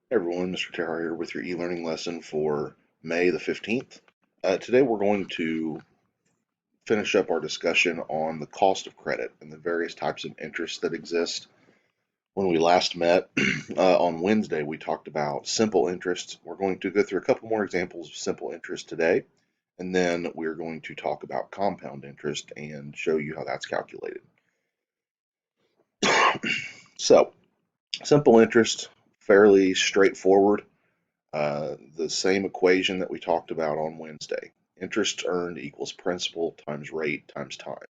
Hey everyone, Mr. Terra here with your e-learning lesson for May the 15th. Today we're going to finish up our discussion on the cost of credit and the various types of interest that exist. When we last met on Wednesday, we talked about simple interest. We're going to go through a couple more examples of simple interest today, and then we're going to talk about compound interest and show you how that's calculated. So, simple interest, fairly straightforward. The same equation that we talked about on Wednesday. Interest earned equals principal times rate times time.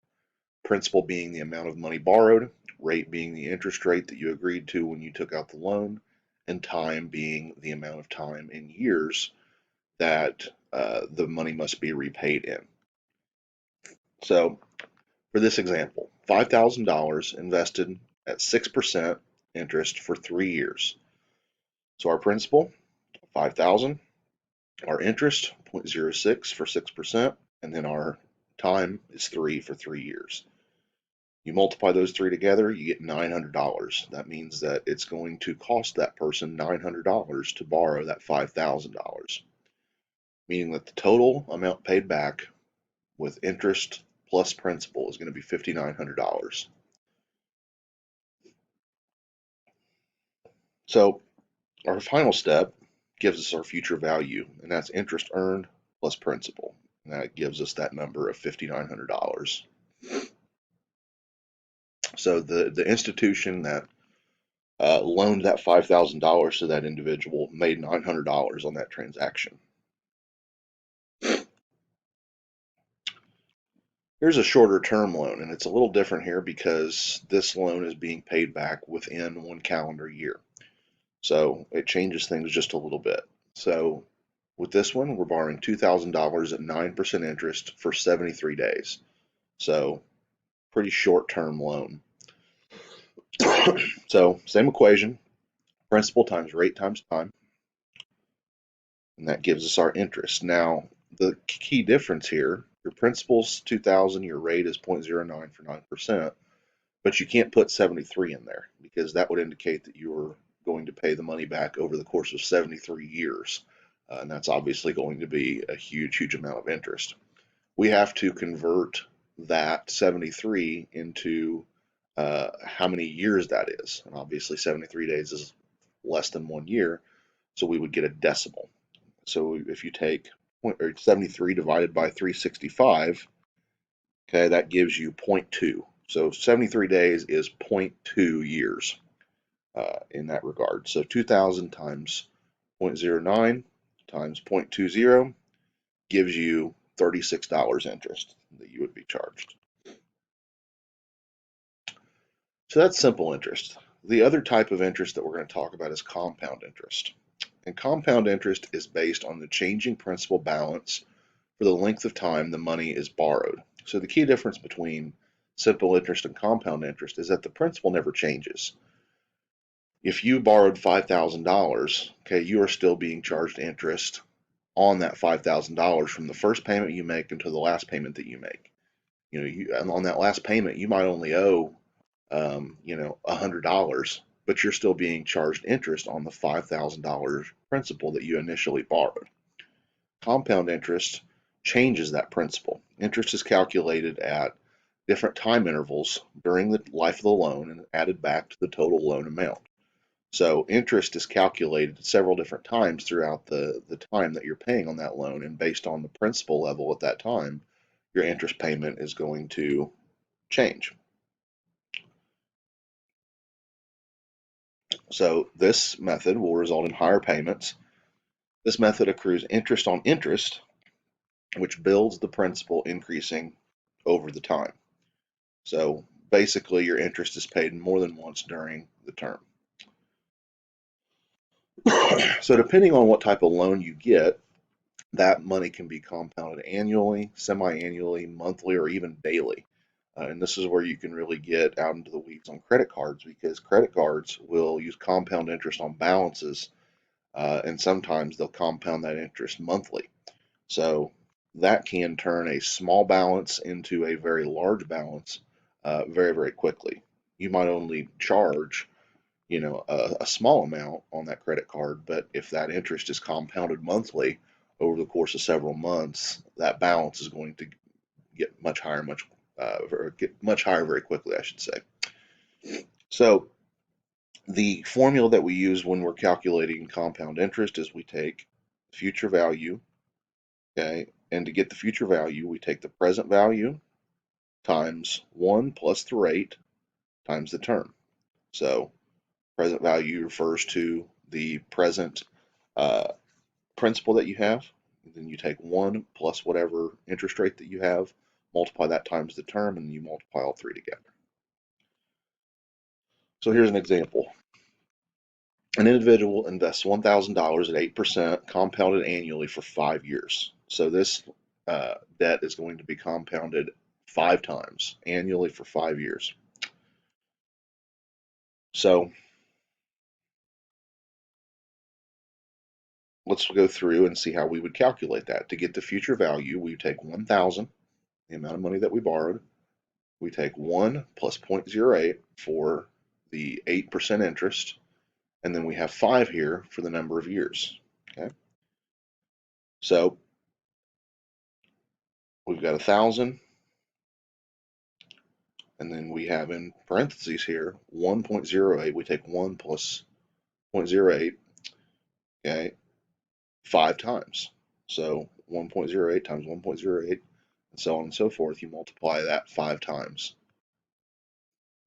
Principal being the amount of money borrowed, rate being the interest rate that you agreed to when you took out the loan, and time being the amount of time in years that the money must be repaid in. So for this example, $5,000 invested at 6% interest for 3 years. So our principal, 5,000, our interest, 0.06 for 6%, and then our time is 3 for 3 years. You multiply those three together, you get $900. That means that it's going to cost that person $900 to borrow that $5,000, meaning that the total amount paid back with interest plus principal is going to be $5,900. So our final step gives us our future value, and that's interest earned plus principal. And that gives us that number of $5,900. So the institution that loaned that $5,000 to that individual made $900 on that transaction. Here's a shorter term loan, and it's a little different here because this loan is being paid back within 1 calendar year. So it changes things just a little bit. So with this one, we're borrowing $2,000 at 9% interest for 73 days. So pretty short term loan. So same equation, principal times rate times time, and that gives us our interest. Now, the key difference here, your principal's 2,000, your rate is 0.09 for 9%, but you can't put 73 in there because that would indicate that you're going to pay the money back over the course of 73 years. And that's obviously going to be a huge, huge amount of interest. We have to convert that 73 into how many years that is. And obviously 73 days is less than 1 year, so we would get a decimal. So if you take 73 divided by 365, okay, that gives you 0.2. So 73 days is 0.2 years in that regard. So 2,000 times 0.09 times 0.20 gives you $36 interest that you would be charged. So that's simple interest. The other type of interest that we're going to talk about is compound interest. And compound interest is based on the changing principal balance for the length of time the money is borrowed. So the key difference between simple interest and compound interest is that the principal never changes. If you borrowed $5,000, okay, you are still being charged interest on that $5,000 from the first payment you make until the last payment that you make. And on that last payment, you might only owe, $100, but you're still being charged interest on the $5,000 principal that you initially borrowed. Compound interest changes that principal. Interest is calculated at different time intervals during the life of the loan and added back to the total loan amount. So interest is calculated several different times throughout the time that you're paying on that loan, and based on the principal level at that time, your interest payment is going to change. So this method will result in higher payments. This method accrues interest on interest, which builds the principal increasing over the time. So basically, your interest is paid more than once during the term. So depending on what type of loan you get, that money can be compounded annually, semi-annually, monthly, or even daily. And this is where you can really get out into the weeds on credit cards, because credit cards will use compound interest on balances, and sometimes they'll compound that interest monthly. So that can turn a small balance into a very large balance very, very quickly. You might only charge a small amount on that credit card, but if that interest is compounded monthly over the course of several months, that balance is going to get much higher, get much higher very quickly, I should say. So the formula that we use when we're calculating compound interest is we take future value, okay, and to get the future value, we take the present value times 1 plus the rate times the term. So present value refers to the present uh, principal that you have. Then you take 1 plus whatever interest rate that you have, multiply that times the term, and you multiply all three together. So here's an example. An individual invests $1,000 at 8% compounded annually for 5 years. So this debt is going to be compounded 5 times annually for 5 years. So let's go through and see how we would calculate that. To get the future value, we take 1,000, the amount of money that we borrowed. We take 1 plus 0.08 for the 8% interest, and then we have 5 here for the number of years. Okay, so we've got 1,000, and then we have in parentheses here 1.08. We take 1 plus 0.08, okay, 5 times. So 1.08 times 1.08, and so on and so forth. You multiply that 5 times,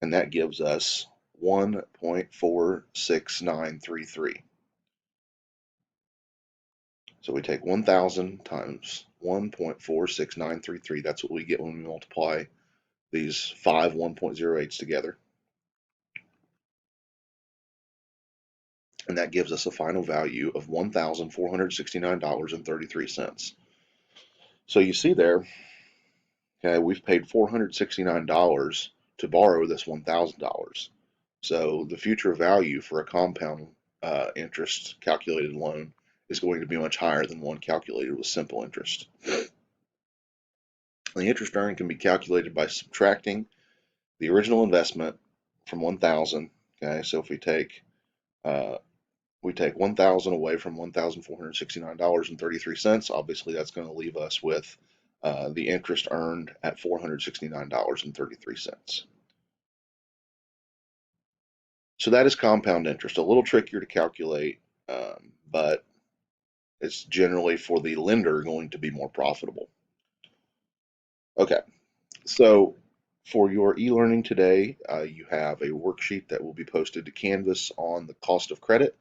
and that gives us 1.46933. So we take 1,000 times 1.46933. That's what we get when we multiply these 5 1.08s together. And that gives us a final value of $1,469.33. So you see there, okay, we've paid $469 to borrow this $1,000. So the future value for a compound interest calculated loan is going to be much higher than one calculated with simple interest. The interest earned can be calculated by subtracting the original investment from 1,000. Okay, so if we take 1,000 away from $1,469.33, obviously that's going to leave us with the interest earned at $469.33. So that is compound interest. A little trickier to calculate, but it's generally for the lender going to be more profitable. Okay, so for your e-learning today, you have a worksheet that will be posted to Canvas on the cost of credit.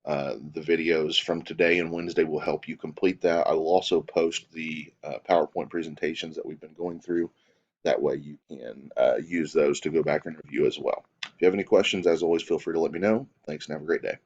The videos from today and Wednesday will help you complete that. I will also post the PowerPoint presentations that we've been going through. That way you can use those to go back and review as well. If you have any questions, as always, feel free to let me know. Thanks and have a great day.